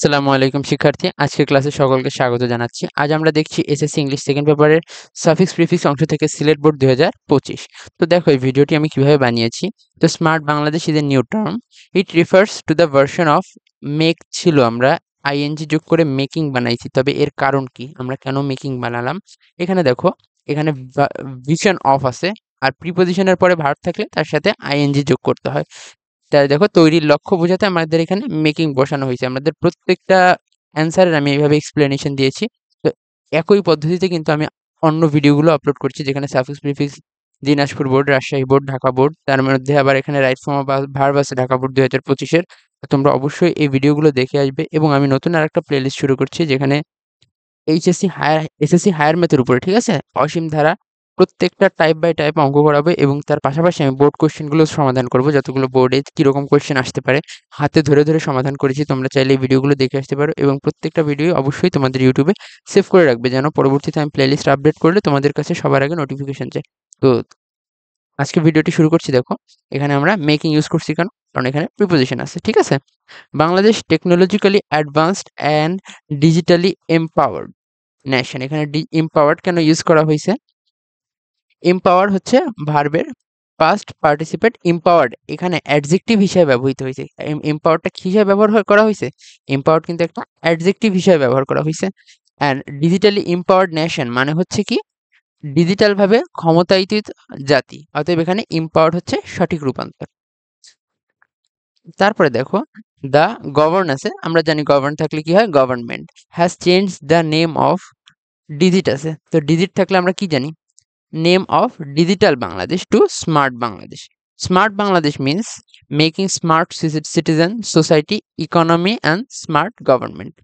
আসসালামু আলাইকুম শিক্ষার্থী, আজকের ক্লাসে সকলকে স্বাগত জানাচ্ছি। আজ আমরা দেখছি এসএসসি ইংলিশ সেকেন্ড পেপারের সাফিক্স প্রিফিক্স অংশ থেকে সিলেট বোর্ড 2025। তো দেখো এই ভিডিওটি আমি কিভাবে বানিয়েছি। তো smart Bangladesh is a new term. It refers to the version of make ছিল, আমরা আইএনজি যোগ করে মেকিং বানাইছি। তবে এর কারণ কি, আমরা কেন মেকিং বানালাম? এখানে দেখো, এখানে ভিশন অফ আছে, আর প্রিপোজিশনের পরে ভার্ব থাকলে তার সাথে আইএনজি যোগ করতে হয়। তাই দেখো, তৈরির লক্ষ্য বোঝাতে আমাদের এখানে মেকিং বসানো হয়েছে। আমাদের প্রত্যেকটা অ্যান্সারের আমি এইভাবে এক্সপ্লেনেশন দিয়েছি। তো একই পদ্ধতিতে কিন্তু আমি অন্য ভিডিওগুলো আপলোড করছি, যেখানে suffix prefix Dinajpur board, Rajshahi board, Dhaka board, তার মধ্যে আবার এখানে রাইট ফর্ম অফ ভার্ব আছে ঢাকা বোর্ড 2025-এর। তোমরা অবশ্যই এই ভিডিওগুলো দেখে আসবে। এবং আমি নতুন আরেকটা প্লেলিস্ট শুরু করছি, যেখানে এসএসসি হায়ার ম্যাথের উপরে, ঠিক আছে, অসীম ধারা প্রত্যেকটা টাইপ বাই টাইপ অঙ্ক করাবো, এবং তার পাশাপাশি আমি বোর্ড কোশ্চেনগুলো সমাধান করব। যতগুলো বোর্ডে কিরকম কোশ্চেন আসতে পারে হাতে ধরে ধরে সমাধান করেছি। তোমরা চাইলে এই ভিডিওগুলো দেখে আসতে পারো, এবং প্রত্যেকটা ভিডিও অবশ্যই তোমাদের ইউটিউবে সেভ করে রাখবে, যেন পরবর্তীতে আমি প্লেলিস্ট আপডেট করলে তোমাদের কাছে সবার আগে নোটিফিকেশন যায়। তো আজকে ভিডিওটি শুরু করছি। দেখো, এখানে আমরা মেকিং ইউজ করছি কেন? কারণ এখানে প্রিপোজিশন আছে, ঠিক আছে। Bangladesh technologically advanced and digitally empowered nation. এখানে এম্পাওয়ার্ড কেন ইউজ করা হয়েছে? এম্পাওয়ার হচ্ছে ভার্বের পাস্ট পার্টিসিপেট। এম্পাওয়ার্ড এখানে অ্যাডজেক্টিভ হিসেবে ব্যবহৃত হয়েছে। এম্পাওয়ার্ডটা কি হিসেবে ব্যবহার করা হয়েছে? এম্পাওয়ার্ড কিন্তু একটা অ্যাডজেক্টিভ হিসেবে ব্যবহার করা হয়েছে। অ্যান্ড ডিজিটালি এম্পাওয়ার্ড নেশন মানে হচ্ছে কি, ডিজিটাল ভাবে ক্ষমতায়িত জাতি। অতএব এখানে এম্পাওয়ার্ড হচ্ছে সঠিক রূপান্তর। তারপরে দেখো, দ্য গভর্নেন্সে আমরা জানি গভর্ন থাকলে কি হয়, government has change the name of digit আছে। তো ডিজিট থাকলে আমরা কি জানি, name of digital Bangladesh to smart Bangladesh. Smart Bangladesh means making smart citizen, society, economy and smart government.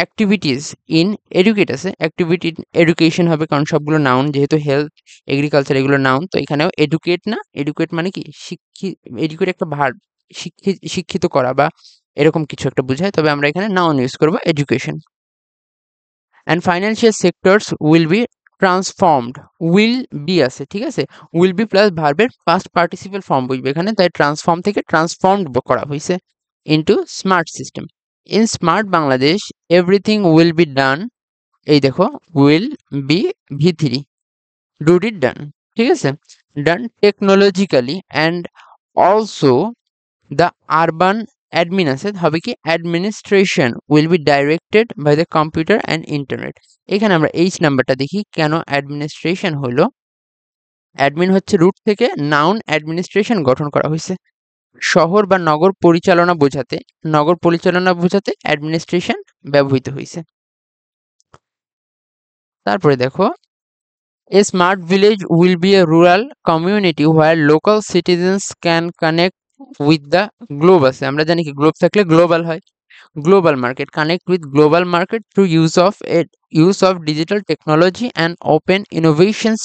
Activities in educate আছে, activity education হবে, কারণ সবগুলো নাউন, যেহেতু হেলথ এগ্রিকালচার এগুলো নাউন। তো এখানেও এডুকেট না, এডুকেট মানে কি এডুকেট একটা ভার্ব, শিক্ষিত করা বা এরকম কিছু একটা বোঝায়। তবে আমরা এখানে নাউন ইউজ করব, education. And financial sectors will be transformed. Will be আছে, ঠিক আছে, উইল বি প্লাস ভার্বের পাস্ট পার্টিসিপেল ফর্ম বুঝবে এখানে, তাই ট্রান্সফর্ম থেকে ট্রান্সফর্মড করা হয়েছে into smart system. In smart Bangladesh everything will be done. এই দেখো, উইল বি V3, ডুড ইট ডান, ঠিক আছে, done technologically and also the urban admin আছে, হবে কি administration will be directed by the computer and internet. এখানে আমরা এইচ নাম্বারটা দেখি, কেন অ্যাডমিনিস্ট্রেশন হলো? অ্যাডমিন হচ্ছে রুট থেকে নাউন অ্যাডমিনিস্ট্রেশন গঠন করা হয়েছে শহর বা নগর পরিচালনা বোঝাতে অ্যাডমিনিস্ট্রেশন ব্যবহৃত হয়েছে। তারপরে দেখো, a smart village will B a rural community where local citizens can connect with the globe আছে, আমরা জানি কি গ্লোব থাকলে গ্লোবাল হয়। Global market connect with global market through use of digital technology and open innovations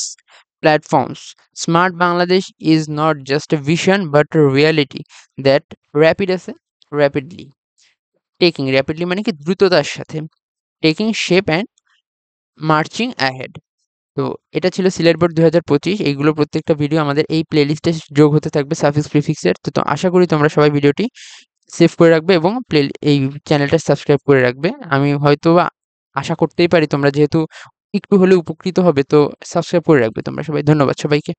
platforms. Smart Bangladesh is not just a vision but a reality that rapidly rapidly মানে কি দ্রুততার সাথে taking shape and marching ahead. তো এটা ছিল Sylhet board 2025। এইগুলো প্রত্যেকটা video আমাদের এই প্লেলিস্টে যোগ হতে থাকবে সাফিক্স প্রিফিক্সের। তো আশা করি তোমরা সবাই ভিডিওটি সেভ করে রাখবে এবং এই চ্যানেলটা সাবস্ক্রাইব করে রাখবে। আমি হয়তো আশা করতেই পারি তোমরা যেহেতু একটু হলেও উপকৃত হবে, তো সাবস্ক্রাইব করে রাখবে তোমরা সবাই। ধন্যবাদ সবাইকে।